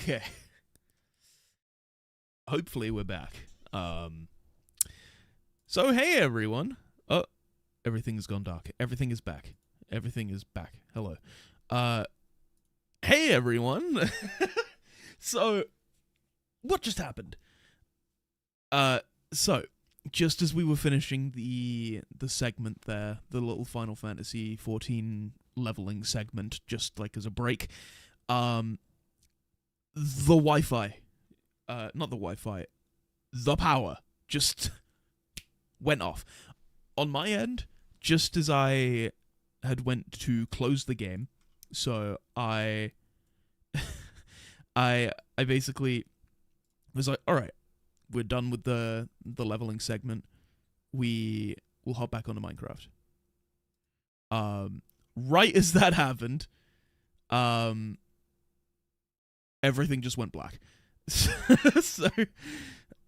Okay. Hopefully we're back. So hey everyone. Oh, everything's gone dark. Everything is back. Everything is back. Hello. Hey everyone. So what just happened? So just as we were finishing the segment there, the little Final Fantasy XIV leveling segment, just like as a break, the Wi-Fi, not the Wi-Fi, the power just went off on my end, just as I had went to close the game. So I basically was like, all right, we're done with the leveling segment. We will hop back onto Minecraft. Right as that happened, everything just went black. So,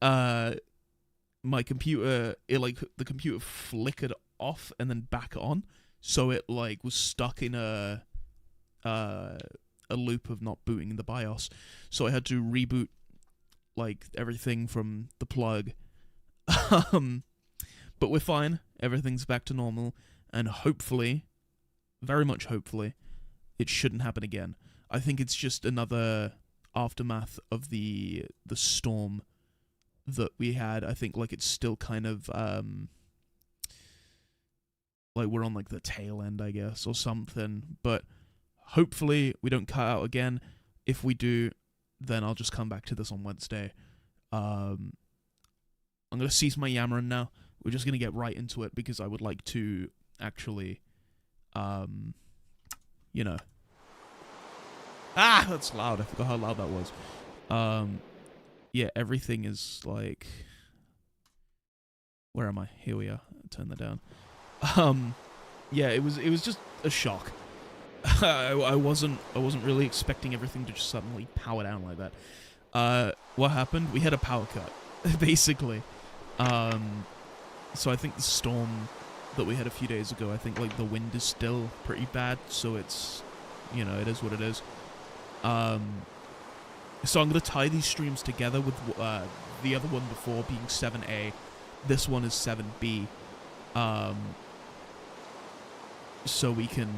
my computer, the computer flickered off and then back on, so it was stuck in a loop of not booting the BIOS. So I had to reboot everything from the plug. But we're fine. Everything's back to normal, and hopefully, very much hopefully, it shouldn't happen again. I think it's just another aftermath of the storm that we had. I think it's still kind of we're on the tail end, I guess, or something. But hopefully we don't cut out again. If we do, then I'll just come back to this on Wednesday. I'm gonna cease my yammering now. We're just gonna get right into it because I would like to actually, that's loud. I forgot how loud that was. Yeah, everything is where am I? Here we are. Turn that down. Yeah, it was just a shock. I wasn't really expecting everything to just suddenly power down like that. What happened? We had a power cut, basically. So I think the storm that we had a few days ago, I think the wind is still pretty bad, so it's, it is what it is. So I'm gonna tie these streams together with the other one before being 7A. This one is 7B. So we can,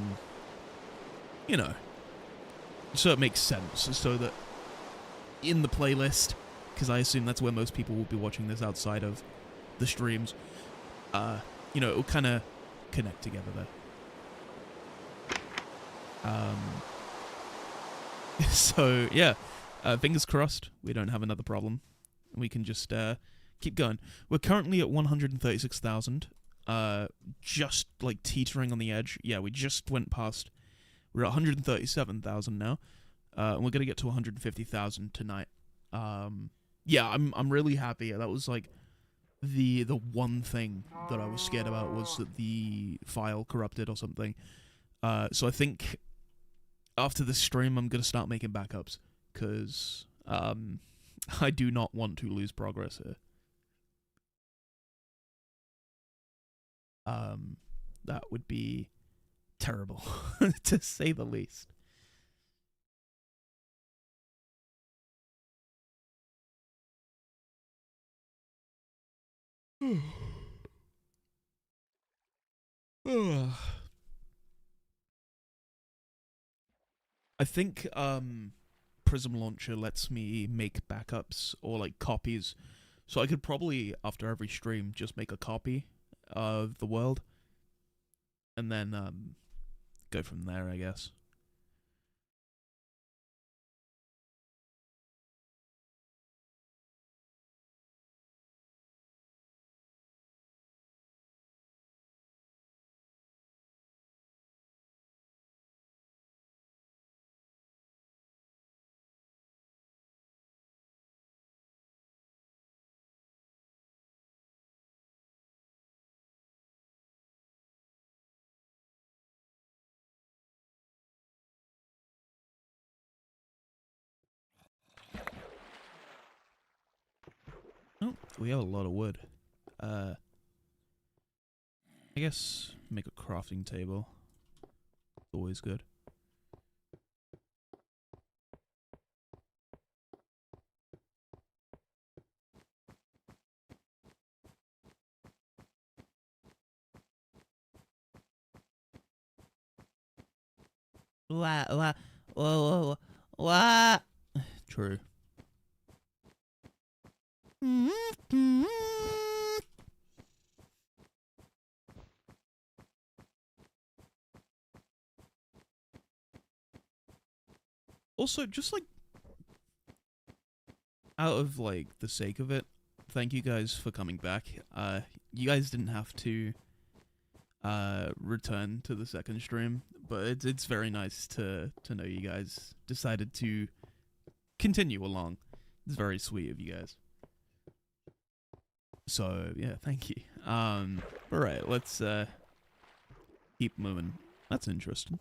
so it makes sense, so that in the playlist, because I assume that's where most people will be watching this outside of the streams, it'll kind of connect together there. So, yeah, fingers crossed we don't have another problem. We can just keep going. We're currently at 136,000, just teetering on the edge. Yeah, we just went past. We're at 137,000 now, and we're gonna get to 150,000 tonight. Yeah, I'm really happy. That was the one thing that I was scared about, was that the file corrupted or something. So I think after this stream, I'm gonna start making backups, because I do not want to lose progress here. That would be terrible, to say the least. I think Prism Launcher lets me make backups or copies, so I could probably, after every stream, just make a copy of the world and then go from there, I guess. Oh, we have a lot of wood. I guess make a crafting table. Always good. Wah, wah, wah, wah, wah. True. Also, just like out of like the sake of it, thank you guys for coming back. You guys didn't have to return to the second stream, but it's very nice to know you guys decided to continue along. It's very sweet of you guys. So yeah, thank you. All right, let's keep moving. That's interesting.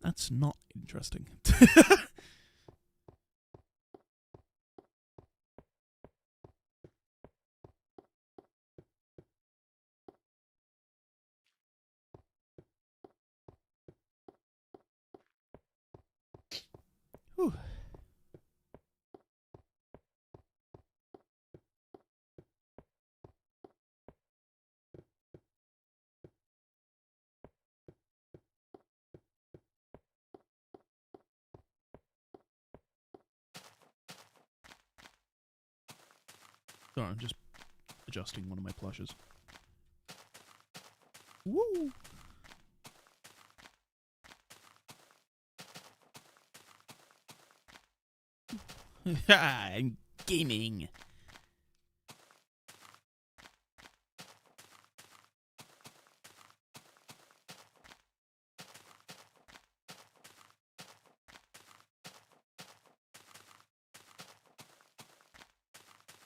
That's not interesting. Whew. Sorry, I'm just adjusting one of my plushes. Woo! I'm gaming.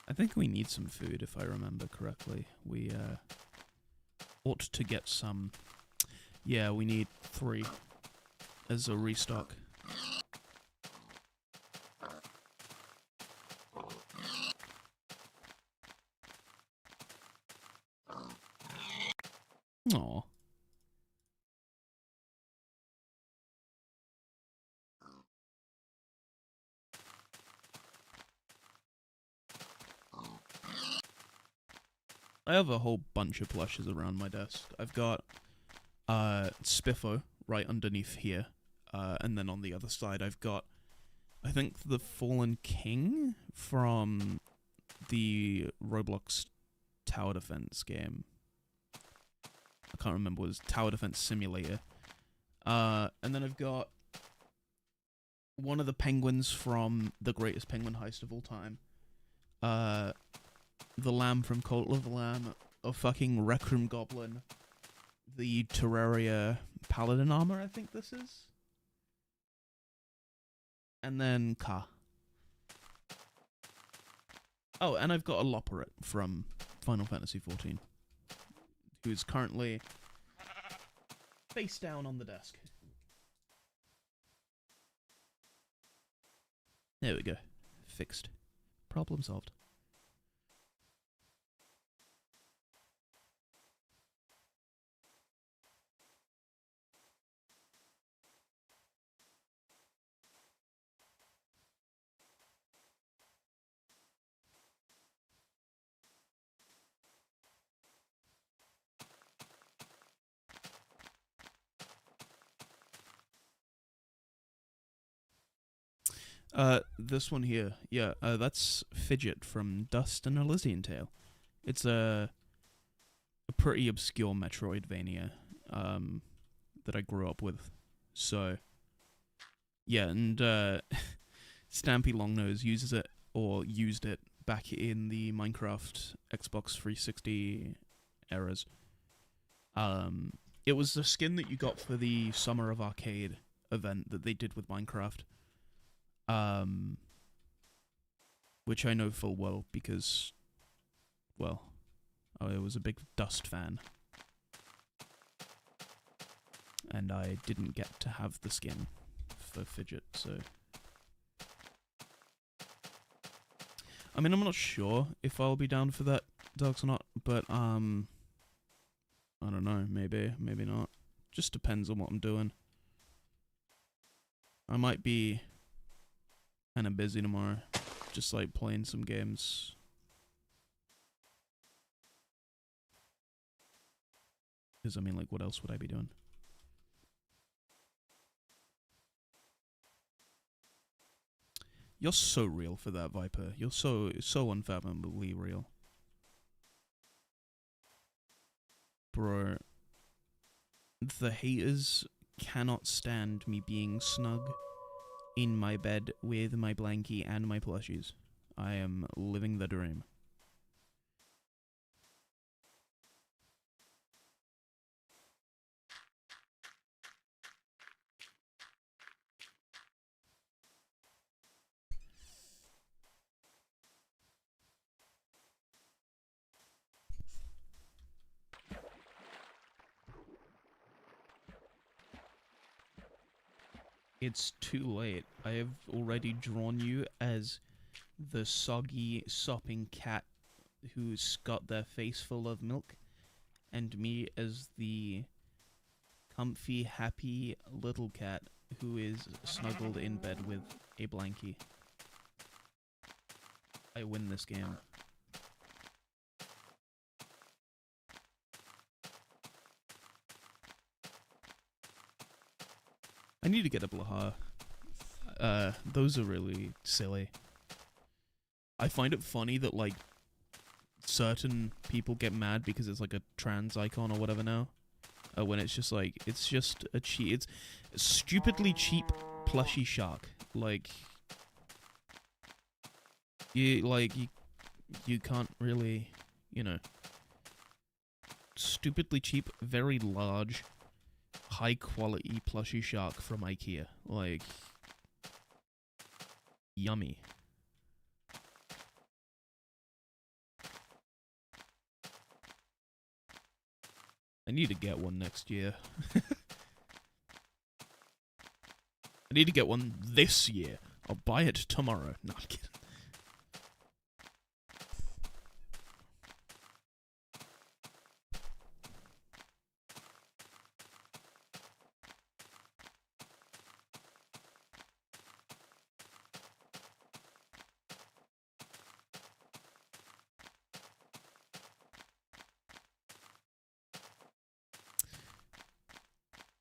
I think we need some food, if I remember correctly. We ought to get some. Yeah, we need 3 as a restock. Aww. I have a whole bunch of plushes around my desk. I've got Spiffo right underneath here, and then on the other side I've got, I think, the Fallen King from the Roblox Tower Defense game. I can't remember what it was. Tower Defense Simulator. And then I've got one of the penguins from the greatest penguin heist of all time. The lamb from Cult of the Lamb. A fucking Rec Room Goblin. The Terraria Paladin armor, I think this is. And then Ka. Oh, and I've got a Loporrit from Final Fantasy XIV. Who's currently face down on the desk. There we go. Fixed. Problem solved. This one here, yeah, that's Fidget from Dust and Elysian Tale. It's a pretty obscure Metroidvania, that I grew up with. So, yeah, and, Stampy Longnose uses it, or used it, back in the Minecraft Xbox 360 eras. It was the skin that you got for the Summer of Arcade event that they did with Minecraft. Which I know full well because, well, I was a big Dust fan. And I didn't get to have the skin for Fidget, so... I mean, I'm not sure if I'll be down for that, Dogs or not, but, I don't know, maybe, maybe not. Just depends on what I'm doing. I might be kind of busy tomorrow, just like playing some games. Because, I mean, like, what else would I be doing? You're so real for that, Viper. You're so unfathomably real. Bro, the haters cannot stand me being snug in my bed with my blankie and my plushies. I am living the dream. It's too late. I have already drawn you as the soggy, sopping cat who's got their face full of milk, and me as the comfy, happy little cat who is snuggled in bed with a blankie. I win this game. I need to get a Blaha. Those are really silly. I find it funny that, like, certain people get mad because it's like a trans icon or whatever now. When it's just like, it's just a it's a stupidly cheap plushy shark. Like, you can't really, you know, stupidly cheap, very large, high quality plushy shark from IKEA. Like, yummy. I need to get one next year. I need to get one this year. I'll buy it tomorrow. No, I'm kidding.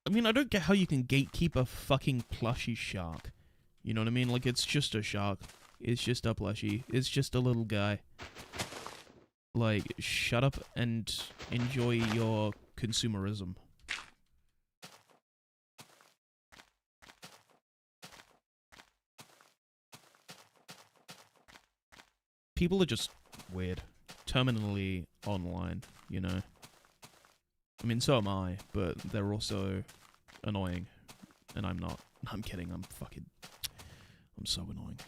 I mean, I don't get how you can gatekeep a fucking plushie shark. You know what I mean? Like, it's just a shark. It's just a plushie. It's just a little guy. Like, shut up and enjoy your consumerism. People are just weird. Terminally online, you know? I mean, so am I, but they're also annoying. And I'm not. I'm kidding, I'm so annoying.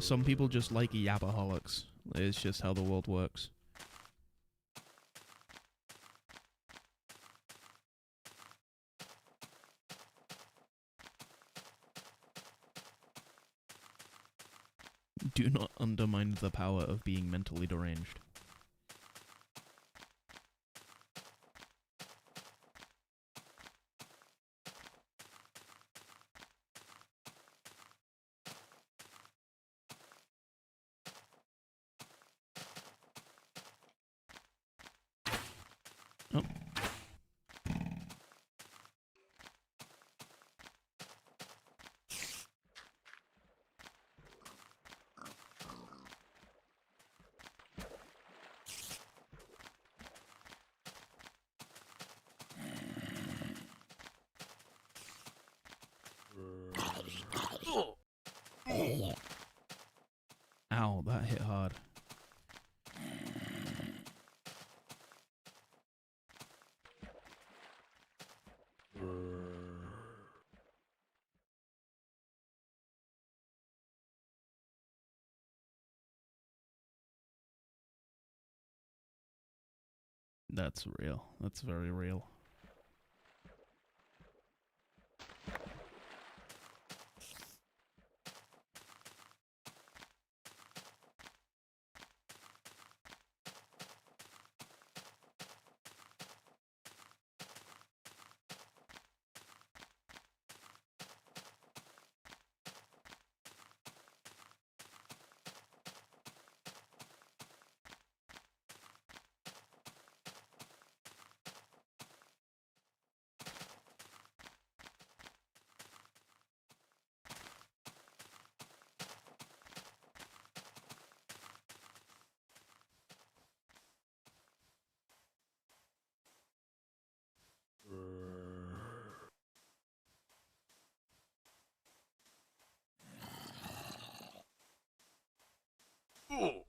Some people just like yapaholics. It's just how the world works. Do not undermine the power of being mentally deranged. Oh. Ow, that hit hard. That's real. That's very real. Oh.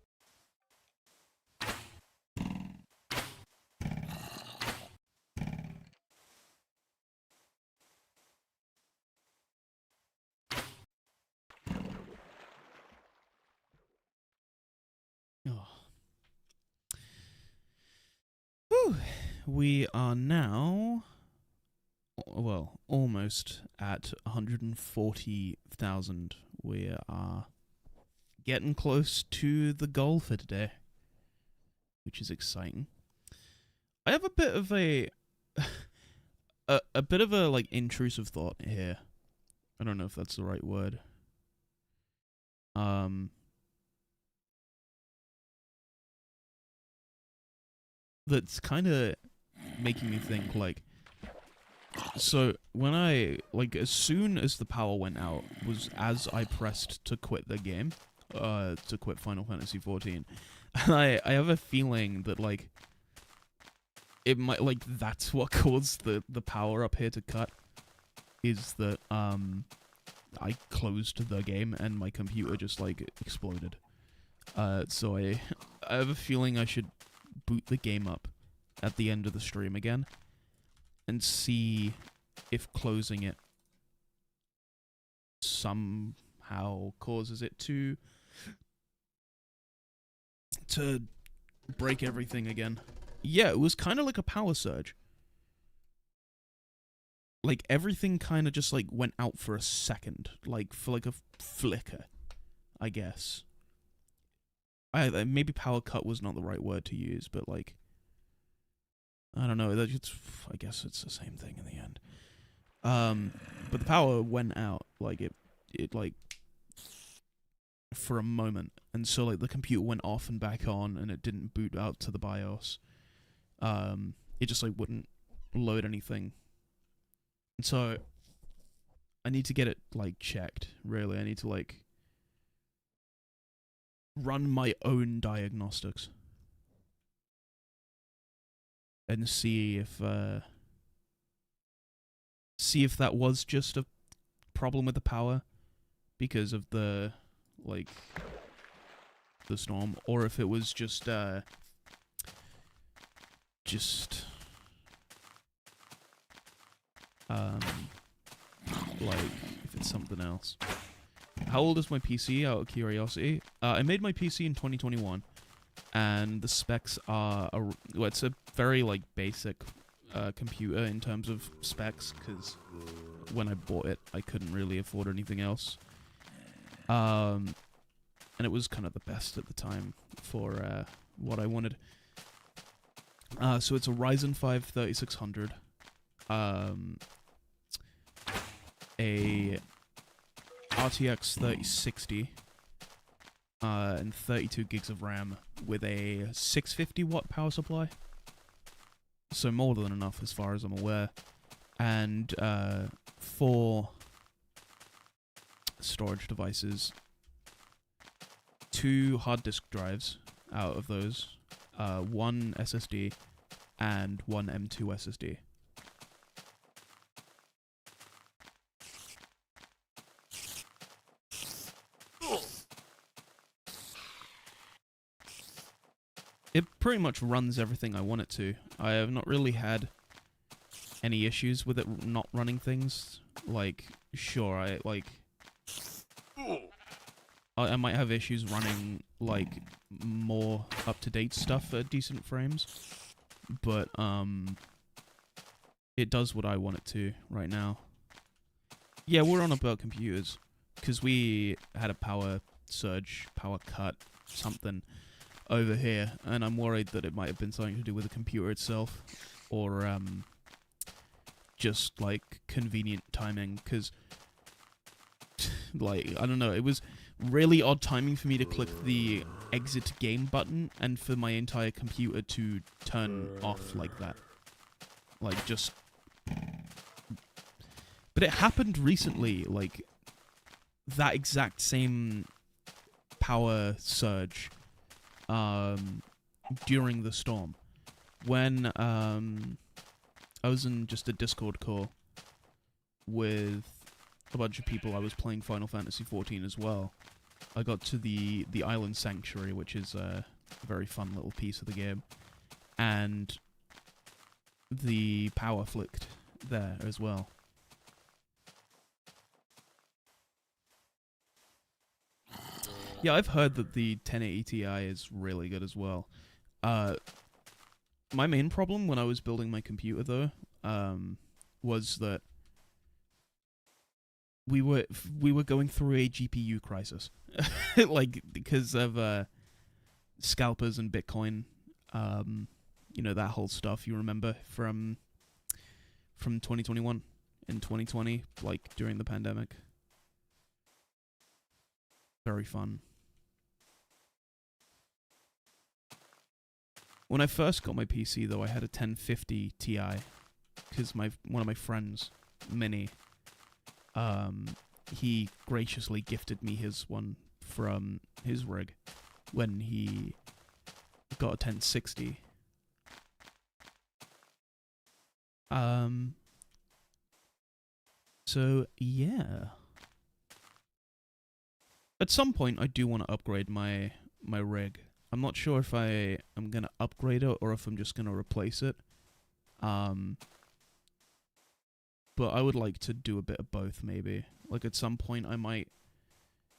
Whew. We are now, well, almost at 140,000. We are getting close to the goal for today, which is exciting. I have a bit of a bit of a like intrusive thought here. I don't know if that's the right word. That's kind of making me think, like, so when I, like, as soon as the power went out was as I pressed to quit the game, to quit Final Fantasy XIV, and I have a feeling that, like, it might, like, that's what caused the power up here to cut, is that, I closed the game and my computer just, like, exploded. So I have a feeling I should boot the game up at the end of the stream again and see if closing it somehow causes it to break everything again. Yeah, it was kind of like a power surge. Like, everything kind of just, like, went out for a second. Like, for, like, a flicker, I guess. Maybe power cut was not the right word to use, but, like, I don't know. I guess it's the same thing in the end. But the power went out, like, it like, for a moment. And so, like, the computer went off and back on, and it didn't boot out to the BIOS. It just, like, wouldn't load anything. And so, I need to get it, like, checked, really. I need to, like, run my own diagnostics. And see if that was just a problem with the power because of the, like, the storm, or if it was just like, if it's something else. How old is my PC, out of curiosity? I made my PC in 2021, and the specs are, well, it's a very, like, basic computer in terms of specs, because when I bought it, I couldn't really afford anything else. And it was kind of the best at the time for what I wanted. So it's a Ryzen 5 3600, a RTX 3060, and 32 gigs of RAM with a 650 watt power supply. So more than enough as far as I'm aware. And 4 storage devices, 2 hard disk drives out of those, 1 SSD, and 1 M2 SSD. It pretty much runs everything I want it to. I have not really had any issues with it not running things. Like, sure, I might have issues running, like, more up-to-date stuff at decent frames. But, it does what I want it to right now. Yeah, we're on about computers. Because we had a power surge, power cut, something over here. And I'm worried that it might have been something to do with the computer itself. Or, just, like, convenient timing. Because, like, I don't know, it was really odd timing for me to click the exit game button and for my entire computer to turn off like that. Like, just... But it happened recently, like, that exact same power surge during the storm. When I was in just a Discord call with a bunch of people. I was playing Final Fantasy XIV as well. I got to the Island Sanctuary, which is a very fun little piece of the game. And the power flicked there as well. Yeah, I've heard that the 1080 Ti is really good as well. My main problem when I was building my computer, though, was that we were going through a GPU crisis, like because of scalpers and Bitcoin, you know, that whole stuff you remember from 2021 and 2020, like during the pandemic. Very fun. When I first got my PC, though, I had a 1050 Ti, because one of my friends, Minnie, he graciously gifted me his one from his rig when he got a 1060. So, yeah. At some point, I do want to upgrade my rig. I'm not sure if I am going to upgrade it or if I'm just going to replace it. But I would like to do a bit of both, maybe. Like, at some point, I might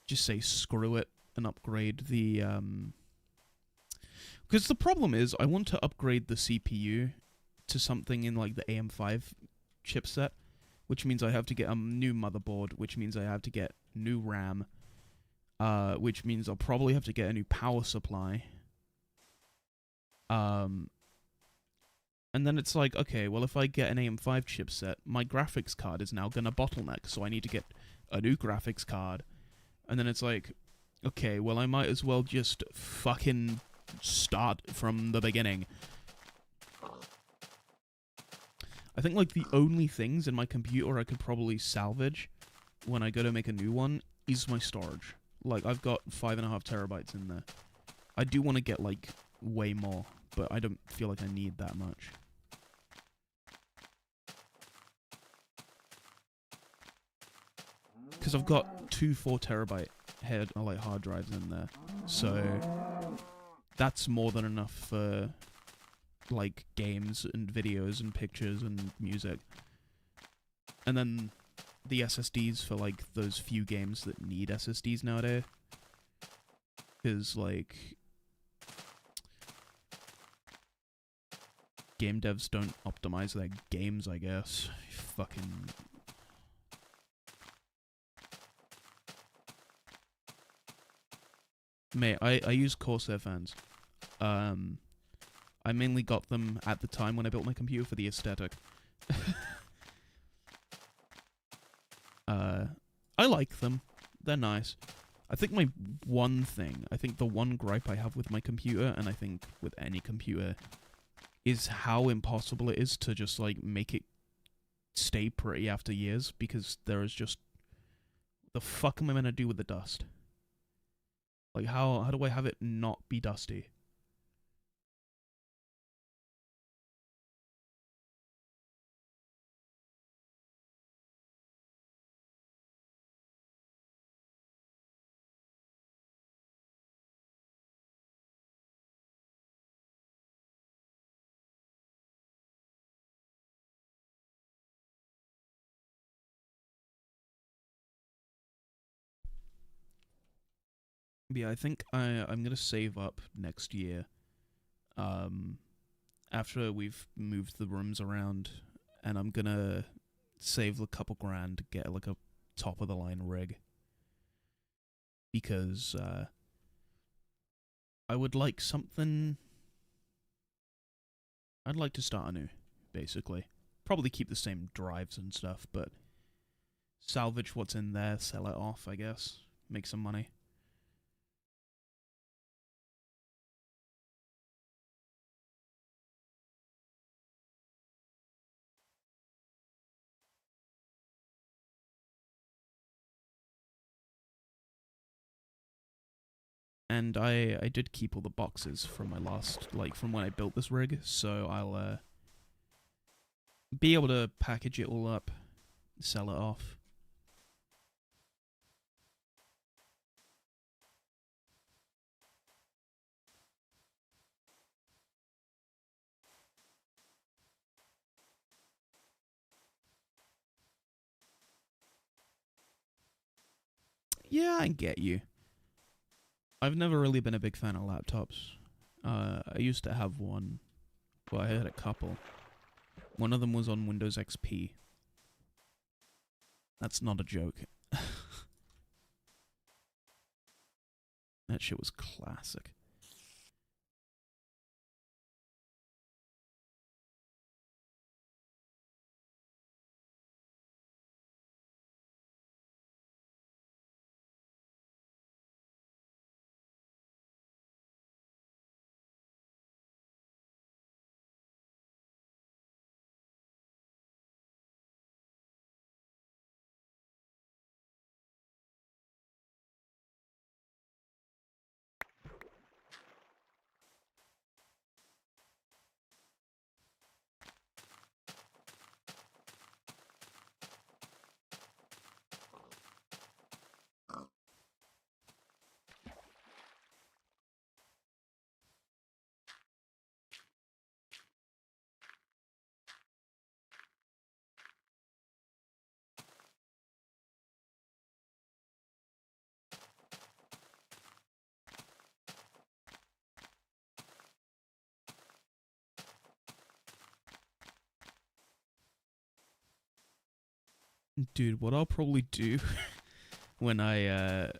just say screw it and upgrade the... Because the problem is, I want to upgrade the CPU to something in, like, the AM5 chipset, which means I have to get a new motherboard, which means I have to get new RAM, which means I'll probably have to get a new power supply. And then it's like, okay, well, if I get an AM5 chipset, my graphics card is now going to bottleneck, so I need to get a new graphics card. And then it's like, okay, well, I might as well just fucking start from the beginning. I think, like, the only things in my computer I could probably salvage when I go to make a new one is my storage. Like, I've got 5.5 terabytes in there. I do want to get, like, way more, but I don't feel like I need that much. Because I've got 2 4-terabyte hard drives in there, so that's more than enough for, like, games and videos and pictures and music. And then the SSDs for, like, those few games that need SSDs nowadays. Because, like, game devs don't optimize their games, I guess. Fucking... Mate, I use Corsair fans. I mainly got them at the time when I built my computer for the aesthetic. I like them. They're nice. I think the one gripe I have with my computer, and I think with any computer, is how impossible it is to just, like, make it stay pretty after years, because there is just... The fuck am I gonna do with the dust? Like, how do I have it not be dusty? Yeah, I think I'm gonna save up next year. Um, After we've moved the rooms around, and I'm gonna save a couple grand to get like a top of the line rig because I would like something. I'd like to start anew, basically. Probably keep the same drives and stuff, but salvage what's in there, sell it off, I guess. Make some money. And I did keep all the boxes from my last, like, from when I built this rig, so I'll be able to package it all up, sell it off. Yeah, I get you. I've never really been a big fan of laptops. I used to have one. Well, I had a couple. One of them was on Windows XP. That's not a joke. That shit was classic. Dude, what I'll probably do when I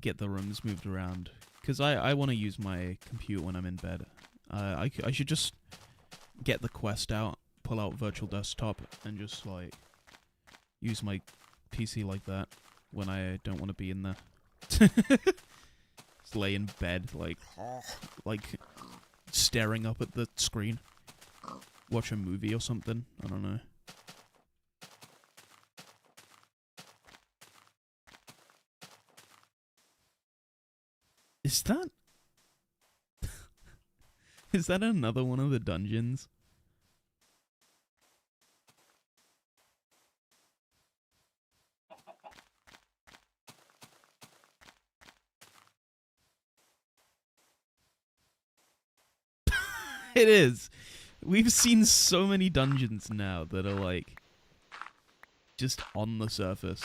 get the rooms moved around, because I want to use my computer when I'm in bed. I should just get the Quest out, pull out virtual desktop, and just like use my PC like that when I don't want to be in there. Just lay in bed like staring up at the screen, watch a movie or something. I don't know. Is that is that another one of the dungeons? It is. We've seen so many dungeons now that are like just on the surface.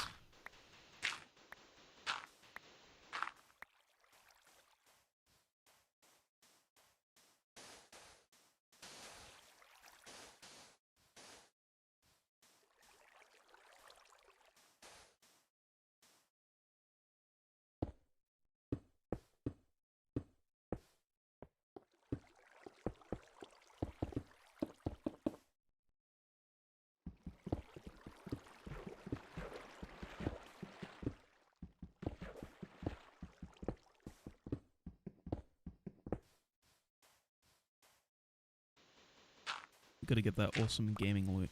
Gotta get that awesome gaming loot.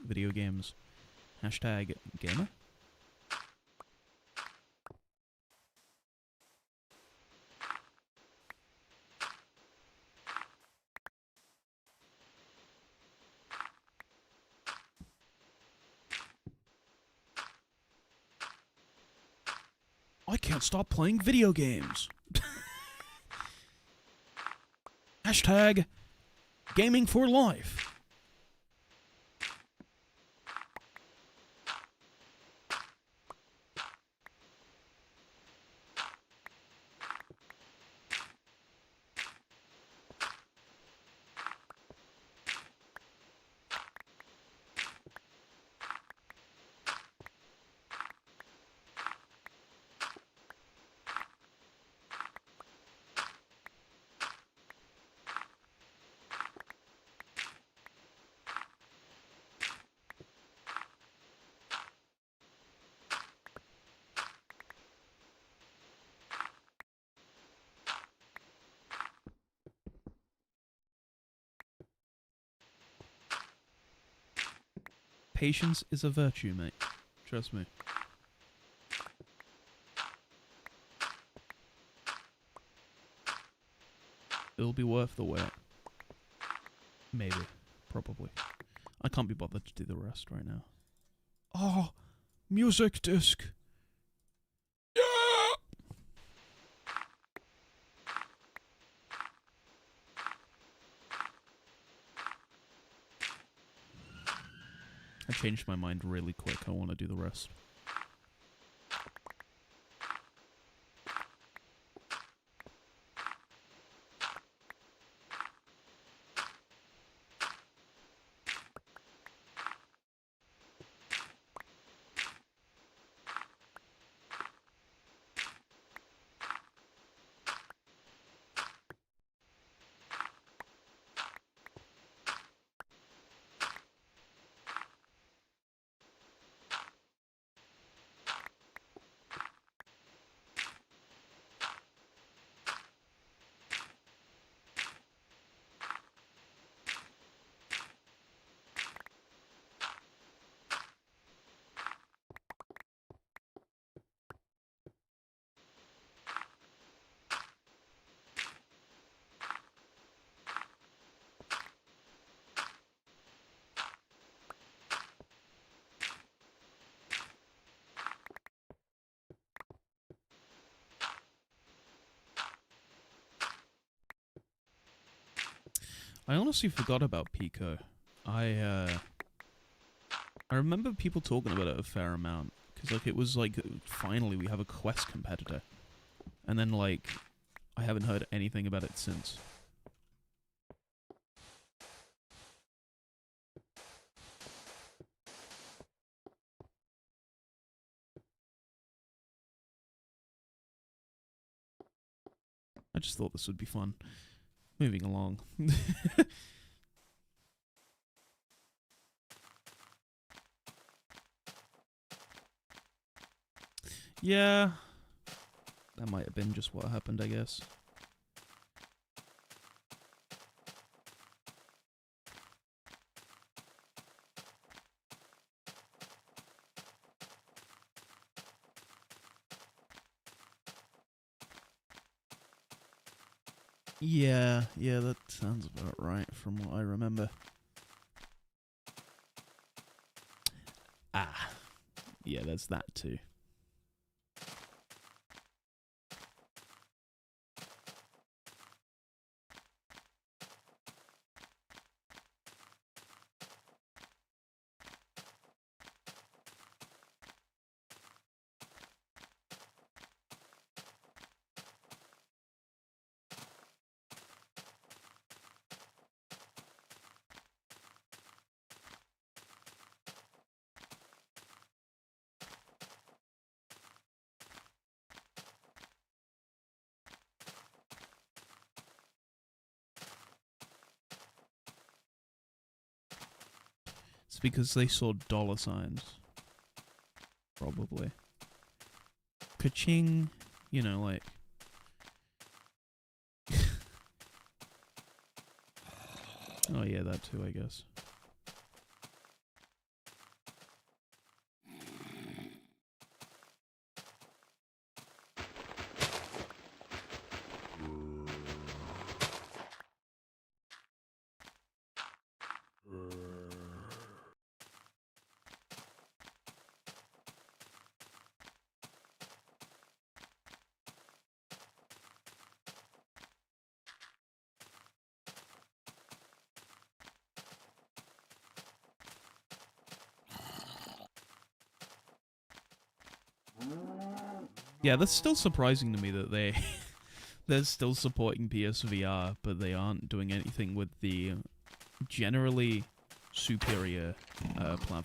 Video games. Hashtag gamer. I can't stop playing video games. Hashtag gaming for life. Patience is a virtue, mate. Trust me. It'll be worth the wait. Maybe. Probably. I can't be bothered to do the rest right now. Oh! Music disc! Yeah! I changed my mind really quick. I want to do the rest. I honestly forgot about Pico. I remember people talking about it a fair amount. Because, like, it was like, finally we have a quest competitor. And then, like, I haven't heard anything about it since. I just thought this would be fun. Moving along. Yeah. That might have been just what happened, I guess. Yeah, that sounds about right from what I remember. Ah. Yeah, there's that too. It's because they saw dollar signs. Probably. Ka-ching. You know, like... Oh yeah, that too, I guess. Yeah, that's still surprising to me that they're still supporting PSVR, but they aren't doing anything with the generally superior platform.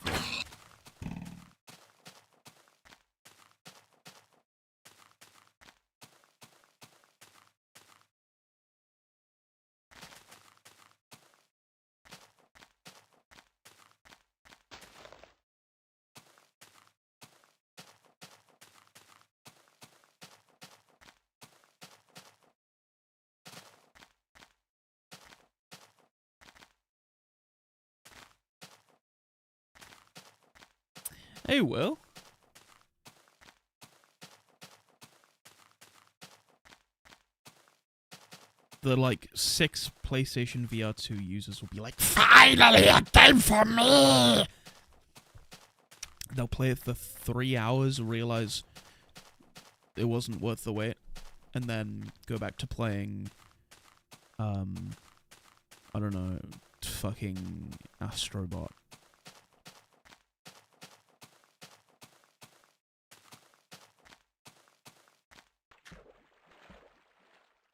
Hey, Will. The, like, 6 PlayStation VR 2 users will be like, finally a game for me! They'll play it for 3 hours, realize it wasn't worth the wait, and then go back to playing, I don't know, fucking Astrobot.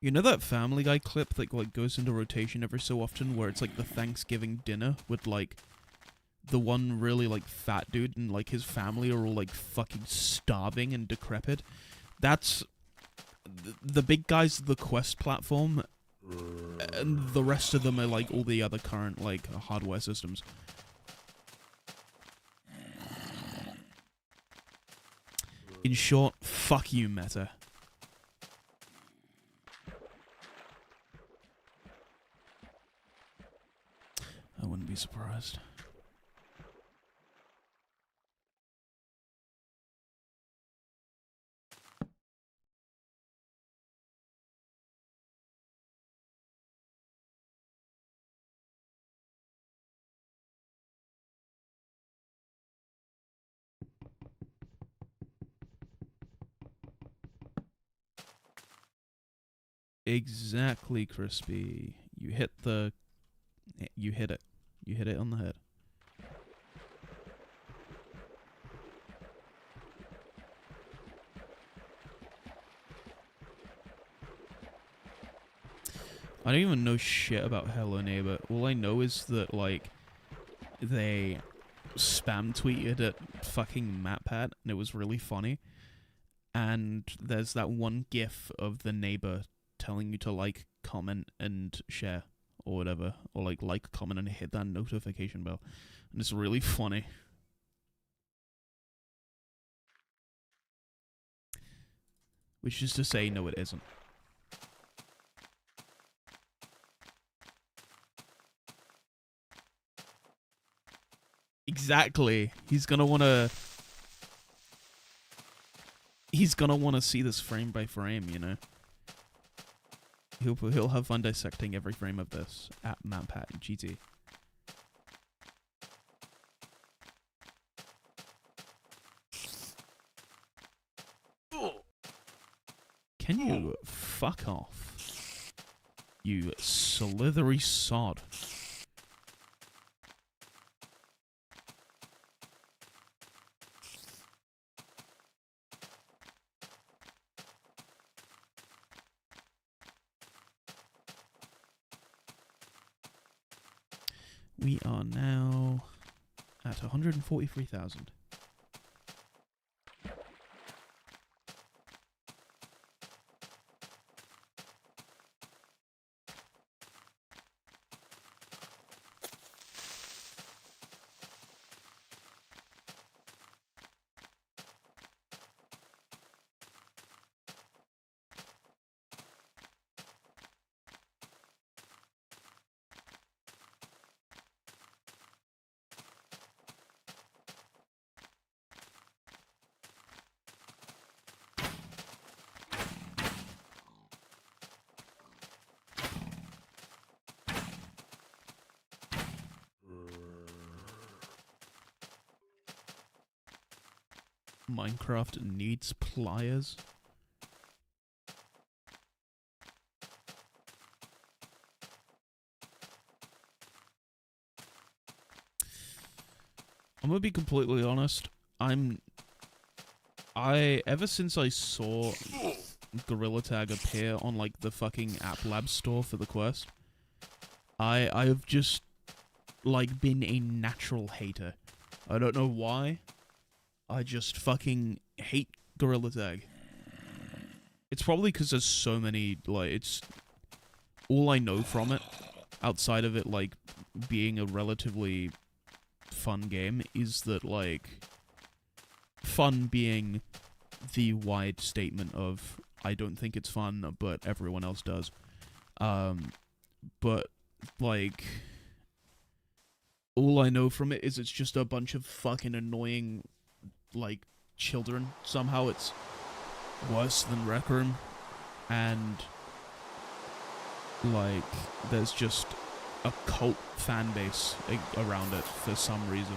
You know that Family Guy clip that like goes into rotation every so often, where it's like the Thanksgiving dinner with like the one really like fat dude and like his family are all like fucking starving and decrepit? That's the big guy's the Quest platform, and the rest of them are like all the other current like hardware systems. In short, fuck you, Meta. I wouldn't be surprised. Exactly, Crispy. You hit it. You hit it on the head. I don't even know shit about Hello Neighbor. All I know is that, like, they spam tweeted at fucking MatPat, and it was really funny. And there's that one gif of the neighbor telling you to like, comment, and share, or whatever. Or like, comment, and hit that notification bell. And it's really funny. Which is to say, no it isn't. Exactly. He's gonna wanna see this frame by frame, you know? He'll have fun dissecting every frame of this at MatPat GT. Can you fuck off? You slithery sod. We are now at 143,000. Minecraft needs pliers. I'm gonna be completely honest. Ever since I saw Gorilla Tag appear on like the fucking App Lab store for the Quest, I've just like been a natural hater. I don't know why. I just fucking hate Gorilla Tag. It's probably because there's so many, like, it's... All I know from it, outside of it, like, being a relatively fun game, is that, like... Fun being the wide statement of, I don't think it's fun, but everyone else does. But, like... All I know from it is it's just a bunch of fucking annoying like, children. Somehow it's worse than Rec Room. And, like, there's just a cult fan base around it for some reason.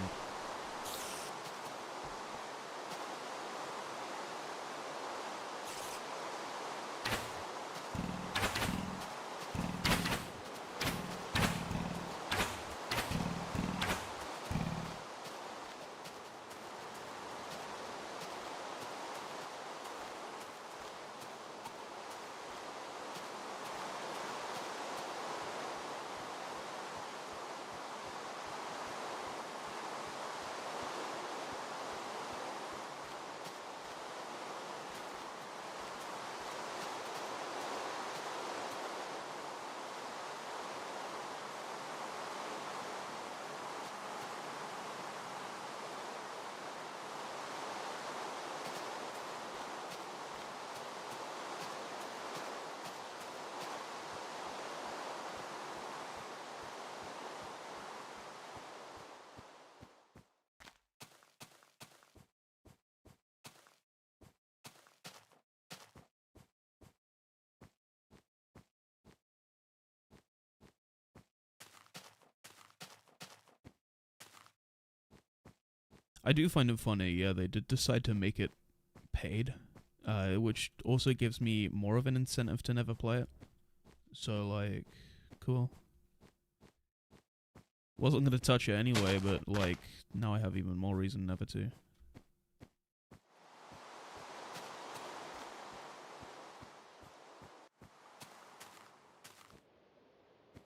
I do find it funny, yeah, they did decide to make it paid, which also gives me more of an incentive to never play it. So, like, cool. Wasn't gonna touch it anyway, but, like, now I have even more reason never to.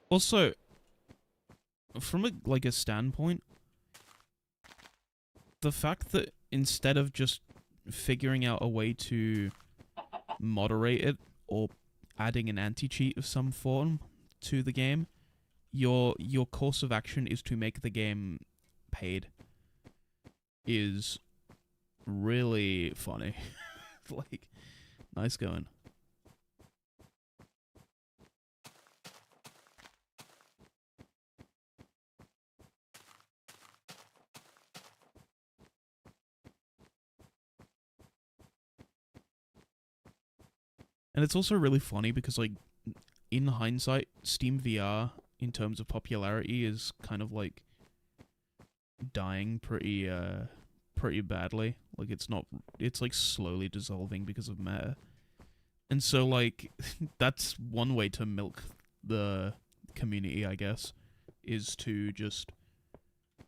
Also, from a standpoint, the fact that instead of just figuring out a way to moderate it or adding an anti-cheat of some form to the game, your course of action is to make the game paid is really funny. Like, nice going. And it's also really funny because, like, in hindsight, Steam VR, in terms of popularity, is kind of, like, dying pretty badly. Like, it's, like, slowly dissolving because of meta. And so, like, that's one way to milk the community, I guess, is to just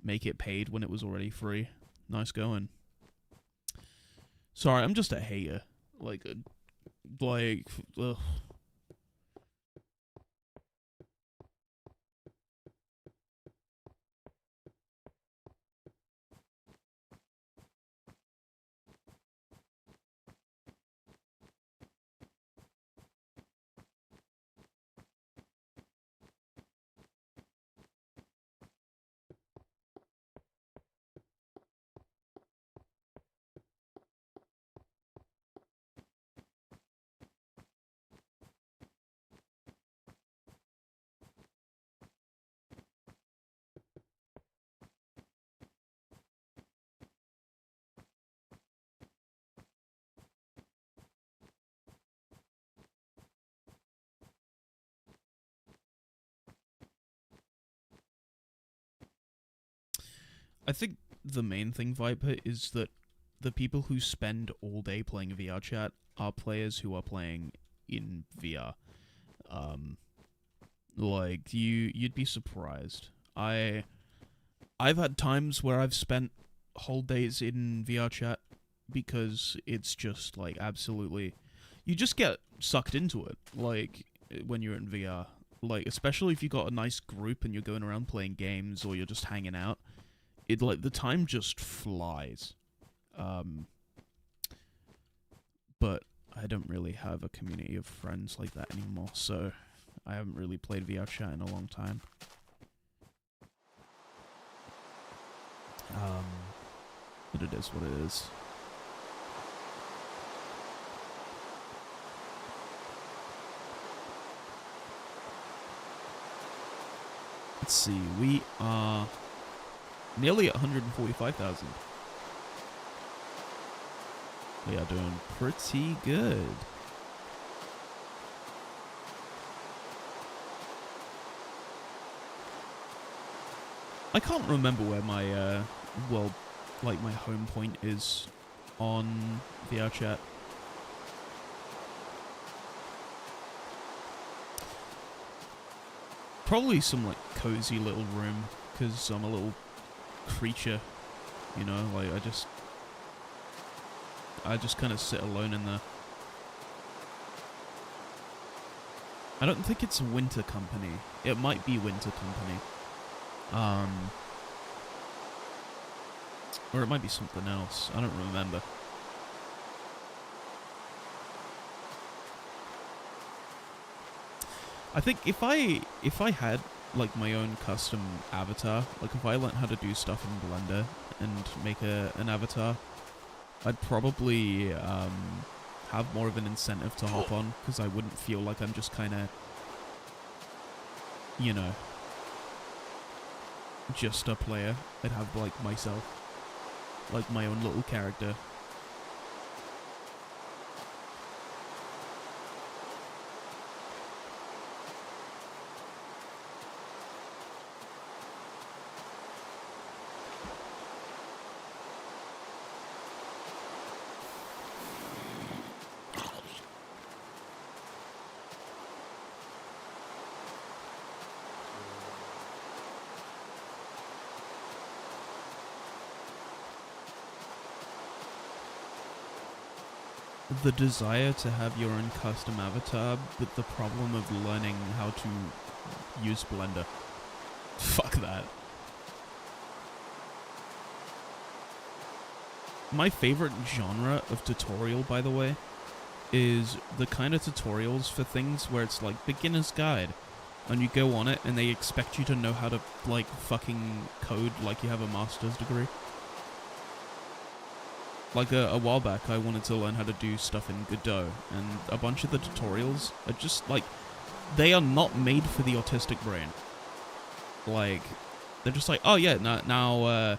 make it paid when it was already free. Nice going. Sorry, I'm just a hater. Ugh. I think the main thing, Viper, is that the people who spend all day playing VR chat are players who are playing in VR. Like, you'd be surprised. I've had times where I've spent whole days in VR chat because it's just, like, absolutely... You just get sucked into it, like, when you're in VR. Like, especially if you got a nice group and you're going around playing games or you're just hanging out. It, like, the time just flies. But I don't really have a community of friends like that anymore, so I haven't really played VR chat in a long time. But it is what it is. Let's see, we are nearly at 145,000. We are doing pretty good. I can't remember where my, well, like my home point is on VR chat. Probably some, like, cozy little room, because I'm a little creature, you know, like, I just kind of sit alone in there. I don't think it's Winter Company. It might be Winter Company. Or it might be something else. I don't remember. I think if I had like my own custom avatar, like if I learned how to do stuff in Blender and make an avatar, I'd probably have more of an incentive to hop on, because I wouldn't feel like I'm just kind of, you know, just a player. I'd have like myself, like my own little character. The desire to have your own custom avatar, but the problem of learning how to use Blender. Fuck that. My favorite genre of tutorial, by the way, is the kind of tutorials for things where it's like beginner's guide, and you go on it and they expect you to know how to, like, fucking code like you have a master's degree. Like, a while back, I wanted to learn how to do stuff in Godot, and a bunch of the tutorials are just, like, they are not made for the autistic brain. Like, they're just like, oh yeah, now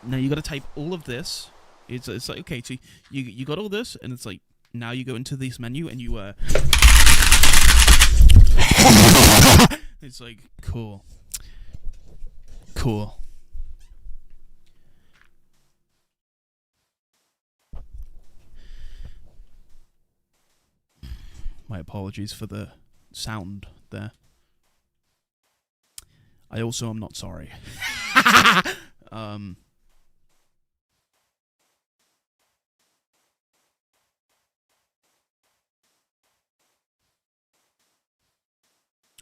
you gotta type all of this. It's like, okay, so you got all this, and it's like, now you go into this menu, and you, it's like, cool. Cool. My apologies for the sound there. I also am not sorry. I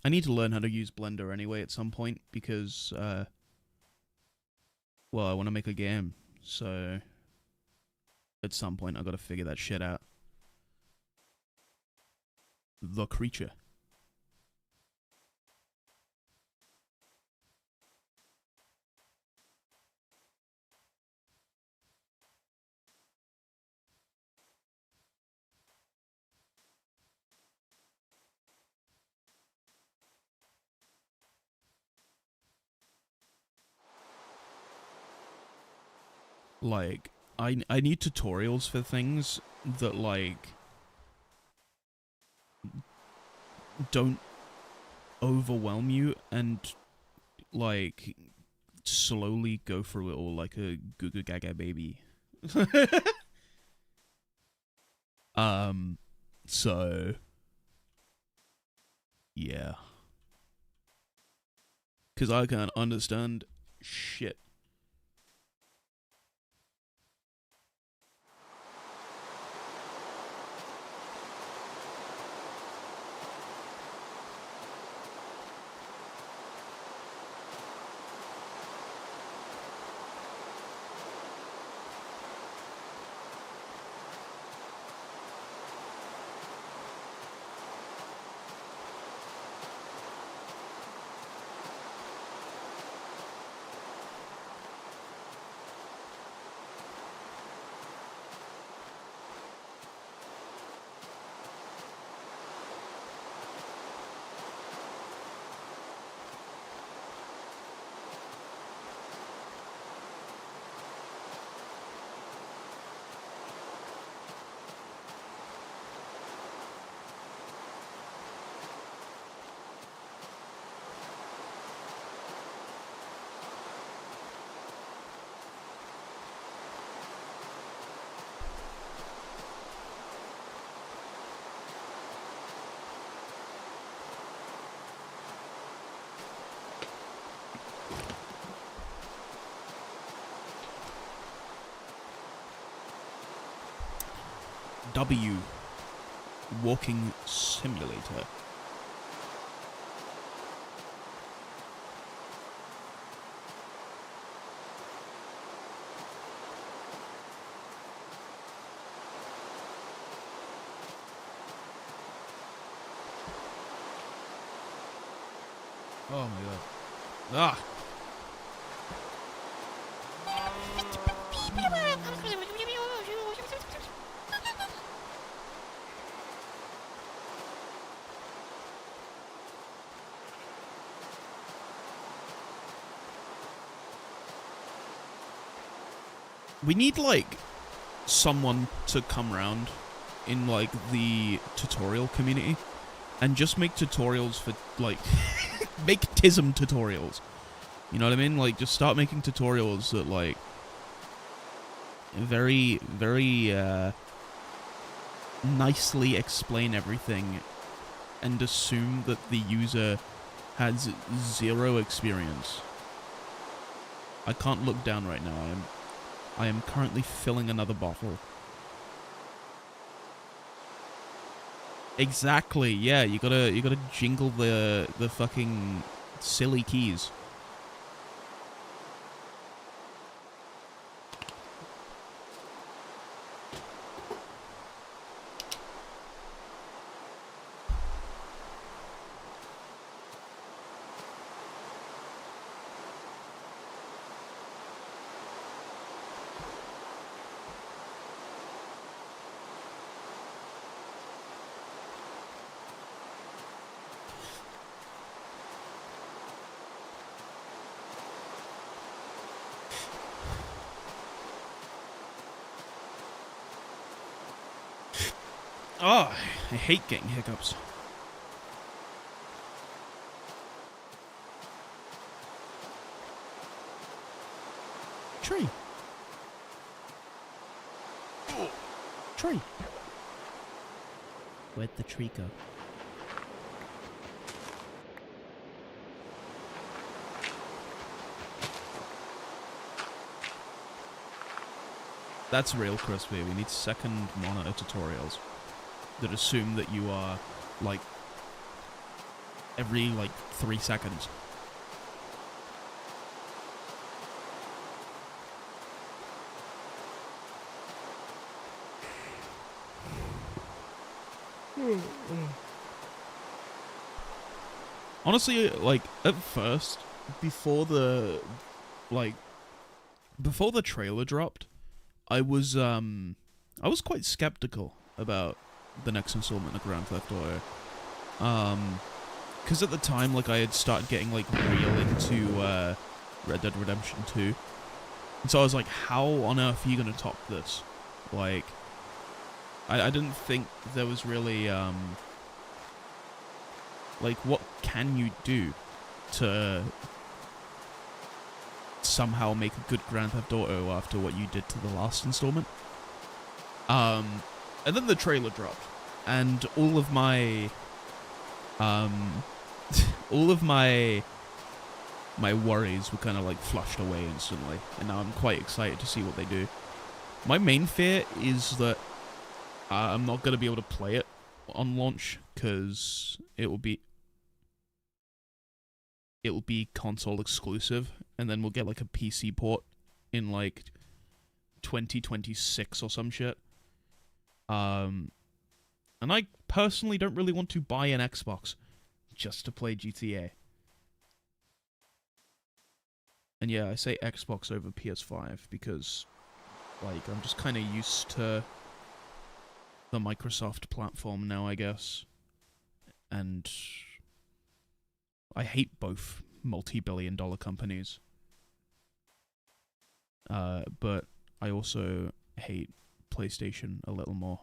need to learn how to use Blender anyway at some point, because, well, I want to make a game, so at some point I've got to figure that shit out. The creature. Like, I need tutorials for things that, like, don't overwhelm you and, like, slowly go through it all like a goo goo gaga baby. So, yeah. Because I can't understand shit. W walking simulator. Oh my god. Ah! We need, like, someone to come around in, like, the tutorial community and just make tutorials for, like, make TISM tutorials. You know what I mean? Like, just start making tutorials that, like, very, very, nicely explain everything and assume that the user has zero experience. I can't look down right now. I am currently filling another bottle. Exactly, yeah, you gotta jingle the fucking silly keys. Oh, I hate getting hiccups. Tree. Oh, tree. Where'd the tree go? That's real, Crispy. We need second monitor tutorials that assume that you are, like, every, like, 3 seconds. Honestly, like, at first, before the trailer dropped, I was quite skeptical about the next installment of Grand Theft Auto. Because at the time, like, I had started getting, like, real into, Red Dead Redemption 2. And so I was like, how on earth are you gonna top this? Like, I didn't think there was really, like, what can you do to somehow make a good Grand Theft Auto after what you did to the last installment? And then the trailer dropped, and all of my worries were kind of, like, flushed away instantly, and now I'm quite excited to see what they do. My main fear is that I'm not going to be able to play it on launch, because it will be console exclusive, and then we'll get, like, a PC port in, like, 2026 or some shit. And I personally don't really want to buy an Xbox just to play GTA. And yeah, I say Xbox over PS5 because, like, I'm just kind of used to the Microsoft platform now, I guess. And I hate both multi-billion-dollar companies. But I also hate PlayStation a little more.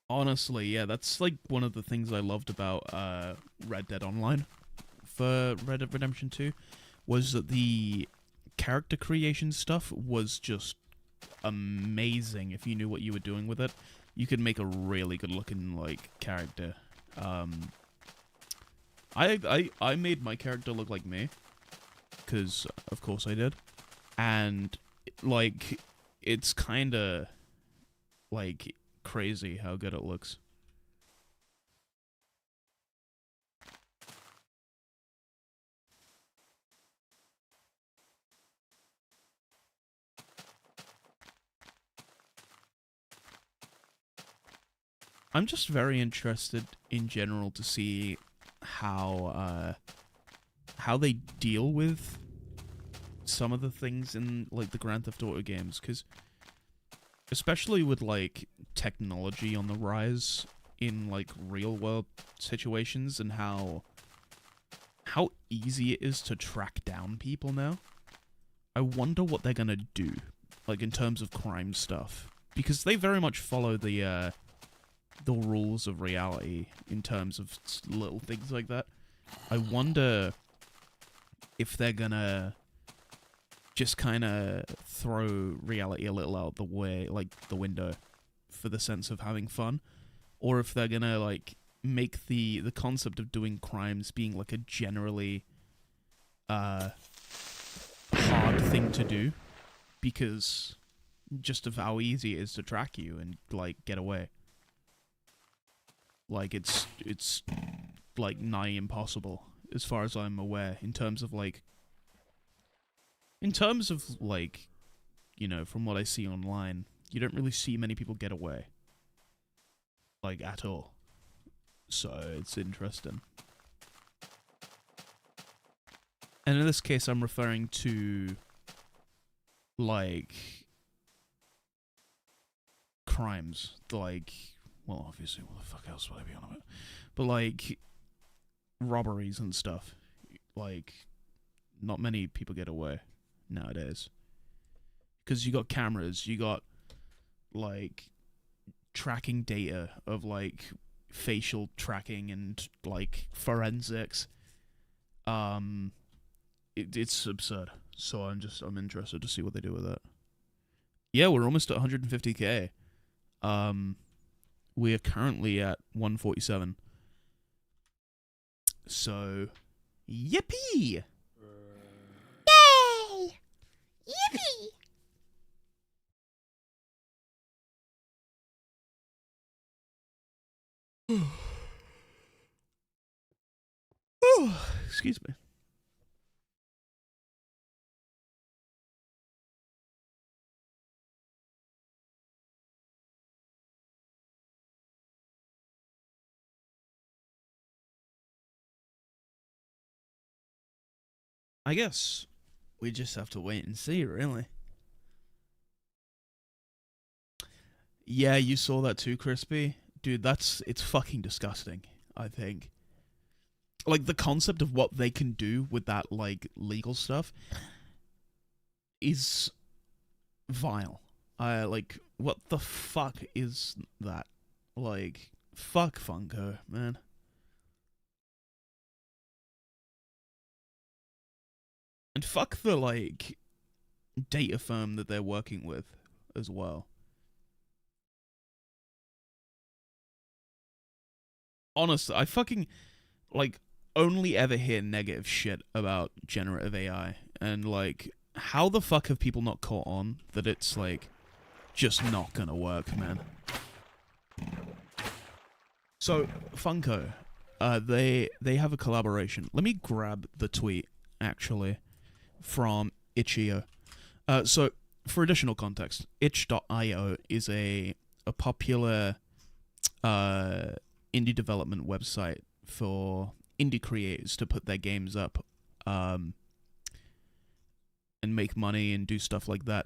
Honestly, yeah, that's, like, one of the things I loved about Red Dead Online for Red Dead Redemption 2, was that the character creation stuff was just amazing if you knew what you were doing with it. You could make a really good-looking, like, character. I made my character look like me, because of course I did, and like it's kind of like crazy how good it looks. I'm just very interested in general to see how they deal with some of the things in like the Grand Theft Auto games, because especially with like technology on the rise in like real world situations, and how easy it is to track down people now. I wonder what they're gonna do, like in terms of crime stuff, because they very much follow the rules of reality in terms of little things like that. I wonder if they're gonna just kind of throw reality a little out the way, like the window, for the sense of having fun, or if they're gonna like make the concept of doing crimes being like a generally hard thing to do, because just of how easy it is to track you and like get away. Like it's like nigh impossible as far as I'm aware, in terms of like you know, from what I see online, you don't really see many people get away, like at all. So it's interesting. And in this case, I'm referring to like crimes, like, well, obviously, what the fuck else would I be on about? But like robberies and stuff. Like, not many people get away nowadays, because you got cameras, you got like tracking data of like facial tracking and like forensics. It's absurd. So I'm interested to see what they do with that. Yeah, we're almost at 150k. We are currently at 147. So, yippee! Yay! Yippee! Oh, excuse me. I guess we just have to wait and see, really. Yeah, you saw that too, Crispy? Dude, it's fucking disgusting, I think. Like, the concept of what they can do with that, like, legal stuff is vile. Like, what the fuck is that? Like, fuck Funko, man. And fuck the, like, data firm that they're working with as well. Honestly, I fucking, like, only ever hear negative shit about generative AI. And, like, how the fuck have people not caught on that it's, like, just not gonna work, man? So, Funko, they have a collaboration. Let me grab the tweet, actually, from Itch.io. So, for additional context, itch.io is a popular indie development website for indie creators to put their games up and make money and do stuff like that.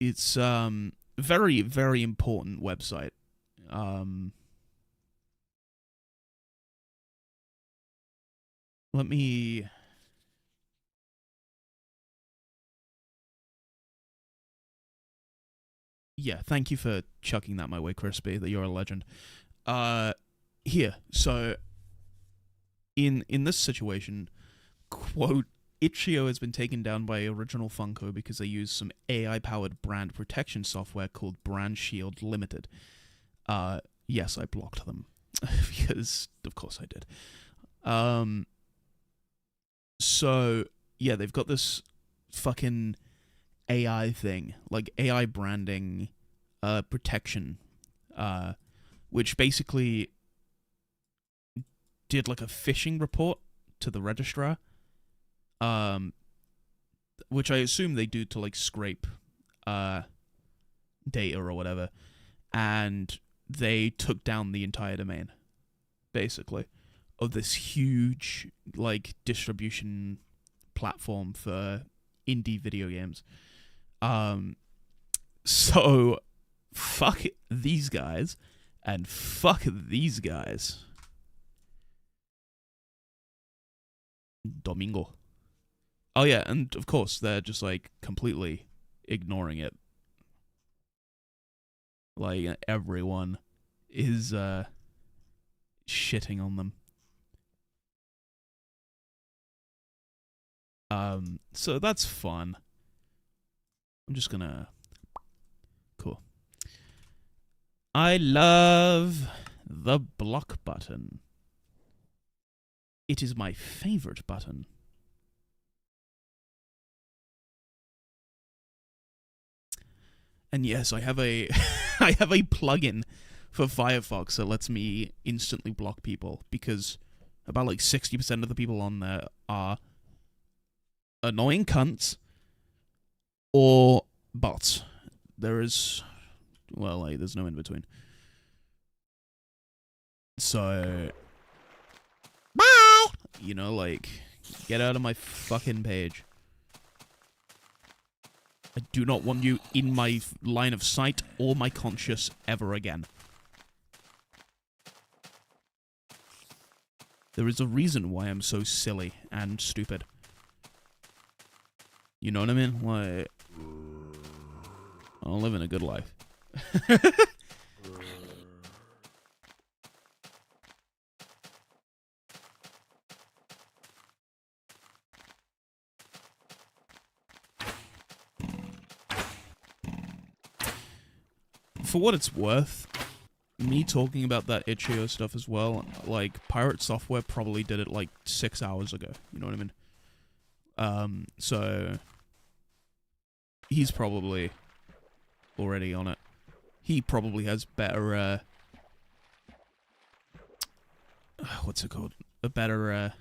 It's very, very important website. Let me... Yeah, thank you for chucking that my way, Crispy, that you're a legend. Here, so in this situation, quote, Itch.io has been taken down by original Funko because they use some AI-powered brand protection software called Brand Shield Limited. Yes, I blocked them. because of course I did. So yeah, they've got this fucking AI thing, like AI branding, protection, which basically did like a phishing report to the registrar, which I assume they do to like scrape, data or whatever, and they took down the entire domain, basically, of this huge like distribution platform for indie video games. So fuck these guys and fuck these guys. Domingo. Oh yeah, and of course they're just like completely ignoring it. Like everyone is shitting on them. So that's fun. I'm just gonna... Cool. I love the block button. It is my favorite button. And yes, I have a I have a plugin for Firefox that lets me instantly block people, because about like 60% of the people on there are annoying cunts or bots. There is, well, like, there's no in between. So, Bye. you know, like, get out of my fucking page. I do not want you in my line of sight or my conscious ever again. There is a reason why I'm so silly and stupid. You know what I mean? Like, I'm living a good life. For what it's worth, me talking about that itch.io stuff as well, like, Pirate Software probably did it like 6 hours ago. You know what I mean? So he's probably already on it. He probably has better, what's it called? A better,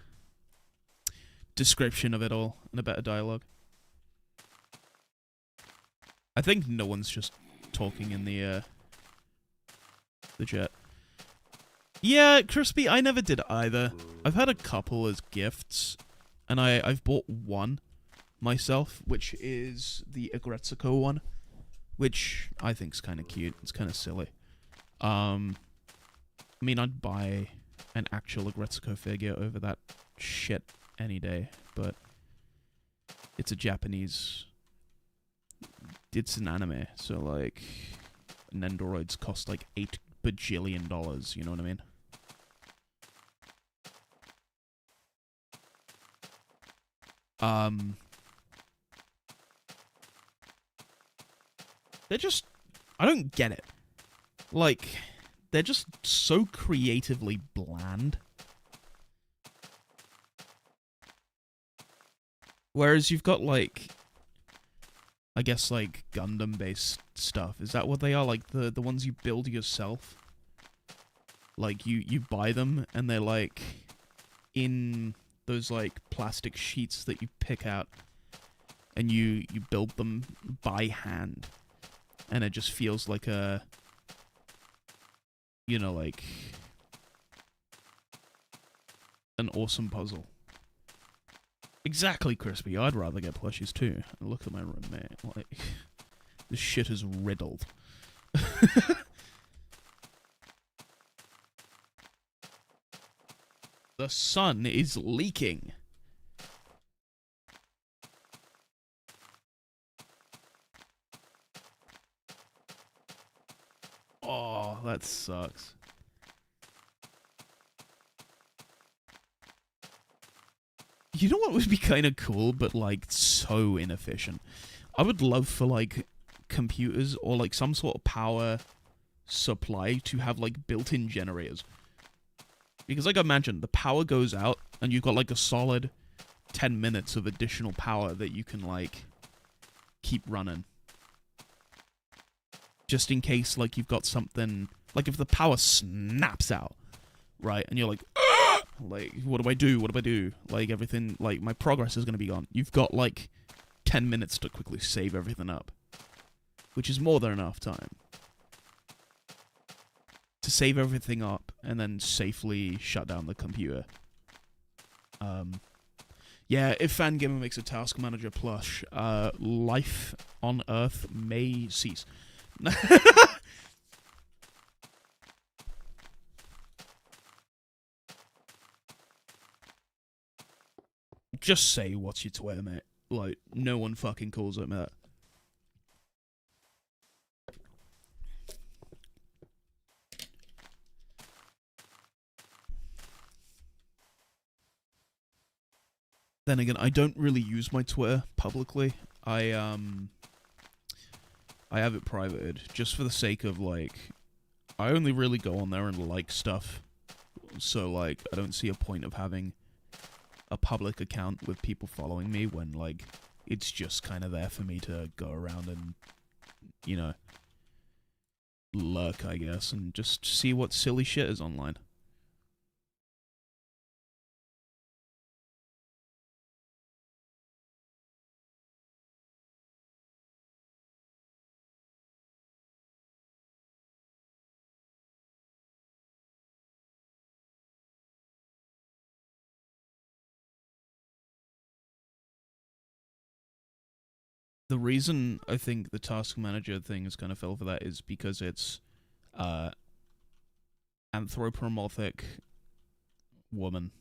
description of it all, and a better dialogue. I think no one's just talking in the chat. Yeah, Crispy, I never did either. I've had a couple as gifts, and I've bought one myself, which is the Agretsuko one, which I think's kind of cute. It's kind of silly. I mean, I'd buy an actual Agretsuko figure over that shit any day, but it's a Japanese... It's an anime, so, like, Nendoroids cost, like, $8 bajillion, you know what I mean? They're just... I don't get it. Like, they're just so creatively bland. Whereas you've got, like... I guess, like, Gundam-based stuff. Is that what they are? Like, the ones you build yourself? Like, you buy them, and they're, like, in those, like, plastic sheets that you pick out, and you build them by hand. And it just feels like a... You know, like... an awesome puzzle. Exactly, Crispy. I'd rather get plushies too. Look at my room, mate. Like, this shit is riddled. The sun is leaking. Oh, that sucks. You know what would be kind of cool, but, like, so inefficient? I would love for, like, computers or, like, some sort of power supply to have, like, built-in generators. Because like I mentioned, the power goes out, and you've got like a solid 10 minutes of additional power that you can like keep running. Just in case like you've got something, like if the power snaps out, right? And you're like, "Ugh!" Like, what do I do? What do I do? Like everything, like my progress is going to be gone. You've got like 10 minutes to quickly save everything up, which is more than enough time to save everything up and then safely shut down the computer. Yeah, if Fangamer makes a Task Manager plush, life on Earth may cease. Just say what's your Twitter, mate. Like, no one fucking calls it that. Then again, I don't really use my Twitter publicly. I have it privated just for the sake of like, I only really go on there and like stuff. So like, I don't see a point of having a public account with people following me when like it's just kind of there for me to go around and, you know, lurk, I guess, and just see what silly shit is online. The reason I think the task manager thing is kind of fell for that is because it's anthropomorphic woman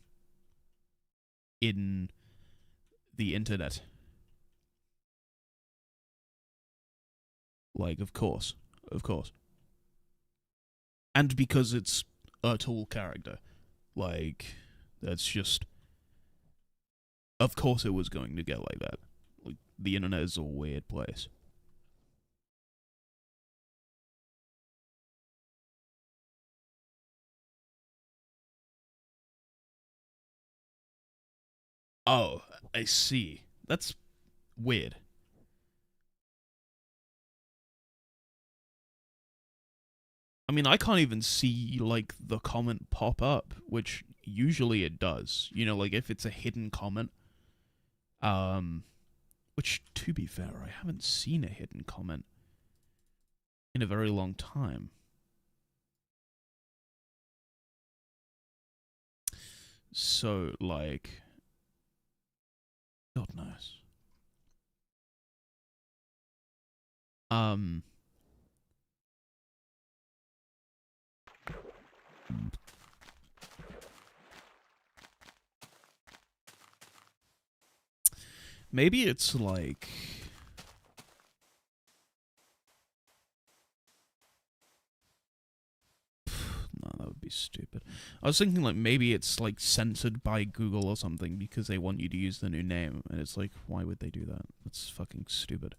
in the internet. Like, of course. And because it's a tall character. Like, that's just... Of course it was going to get like that. Like, the internet is a weird place. Oh, I see. That's weird. I mean, I can't even see, like, the comment pop up, which usually it does. You know, like, if it's a hidden comment. Which, to be fair, I haven't seen a hidden comment in a very long time. So, like... God knows. Maybe it's like... No, that would be stupid. I was thinking like maybe it's like censored by Google or something because they want you to use the new name. And it's like, why would they do that? That's fucking stupid.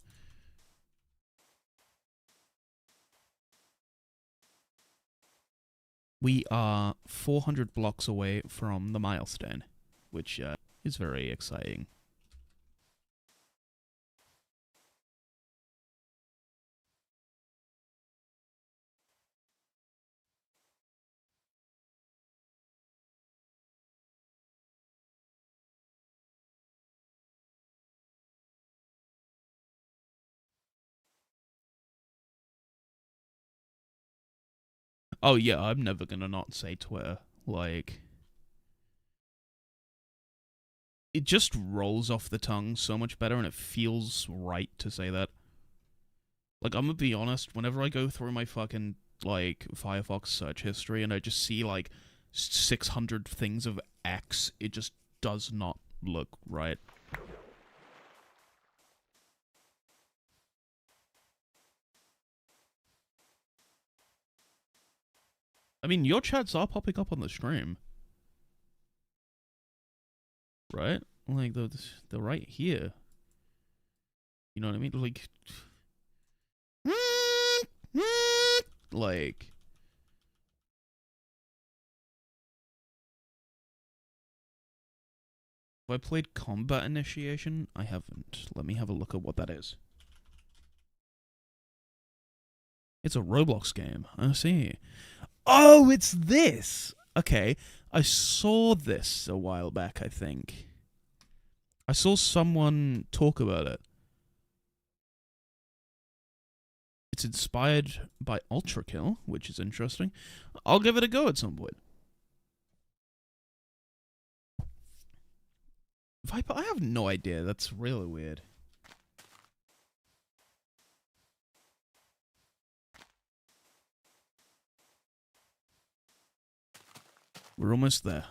We are 400 blocks away from the milestone, which is very exciting. Oh yeah, I'm never gonna not say Twitter. Like... It just rolls off the tongue so much better and it feels right to say that. Like, I'm gonna be honest, whenever I go through my fucking, like, Firefox search history and I just see, like, 600 things of X, it just does not look right. I mean, your chats are popping up on the stream. Right? Like, they're right here. You know what I mean? Like... I played Combat Initiation? I haven't. Let me have a look at what that is. It's a Roblox game. I see. Oh, it's this! Okay, I saw this a while back, I think. I saw someone talk about it. It's inspired by Ultra Kill, which is interesting. I'll give it a go at some point. Viper, I have no idea. That's really weird. We're almost there.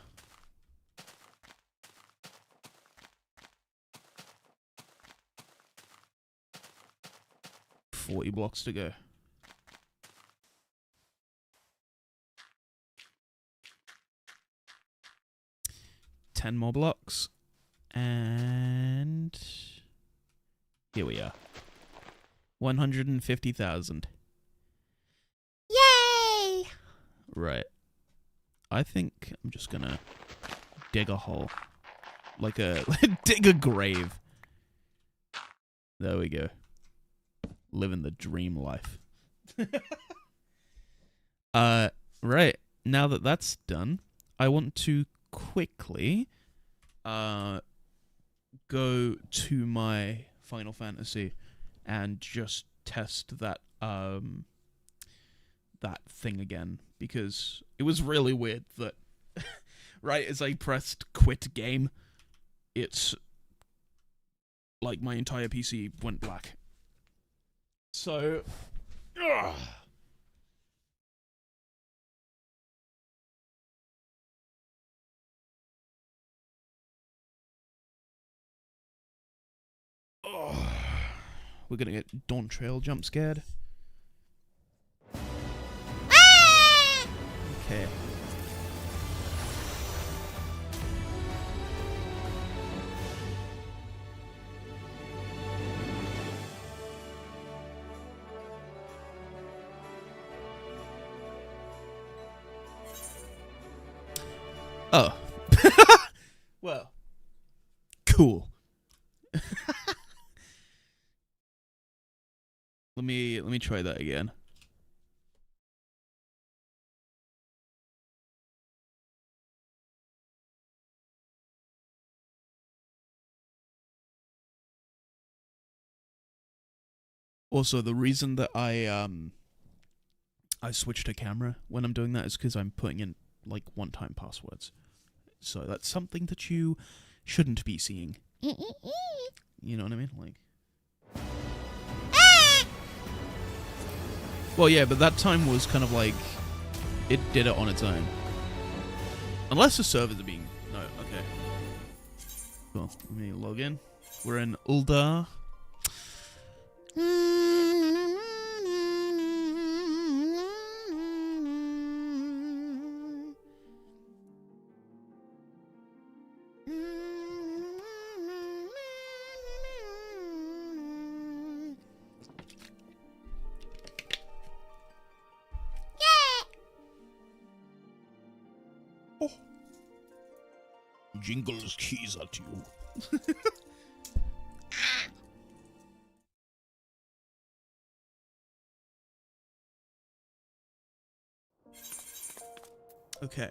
$40 blocks to go. $10 more blocks. And here we are. 150,000. Yay! Right. I think I'm just gonna dig a hole. Like a dig a grave. There we go. Living the dream life. Right. Now that that's done, I want to quickly go to my Final Fantasy and just test that that thing again, because it was really weird that right as I pressed quit game, it's like my entire PC went black. So ugh. Oh, we're gonna get Dawn Trail jump scared. Ah! Okay. Oh. Well. Cool. Let me try that again. Also, the reason that I switch to camera when I'm doing that is because I'm putting in like one-time passwords. So that's something that you shouldn't be seeing. You know what I mean? Like. Well, yeah, but that time was kind of like it did it on its own. Unless the servers are being no, okay. Cool. Let me log in. We're in Uldar. Oh. Jingles keys at you. Okay.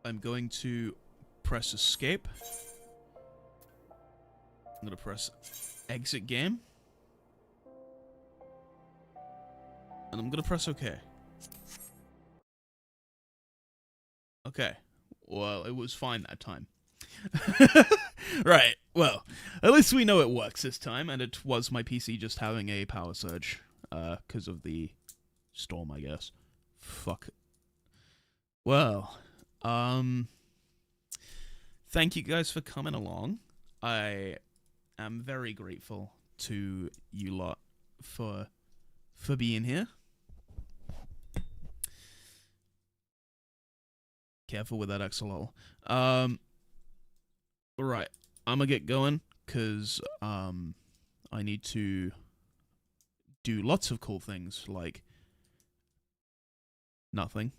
I'm going to press escape. I'm going to press exit game. And I'm going to press OK. Okay. Well, it was fine that time. Right. Well, at least we know it works this time, and it was my PC just having a power surge because of the storm, I guess. Fuck. Well, thank you guys for coming along. I am very grateful to you lot for being here. Careful with that axolotl. Right. I'm gonna get going, because I need to do lots of cool things, like nothing.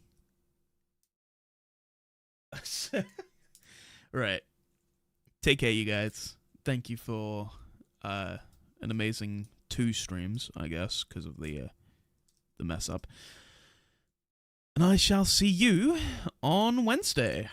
Right. Take care, you guys. Thank you for an amazing 2 streams, I guess, because of the mess up. And I shall see you on Wednesday.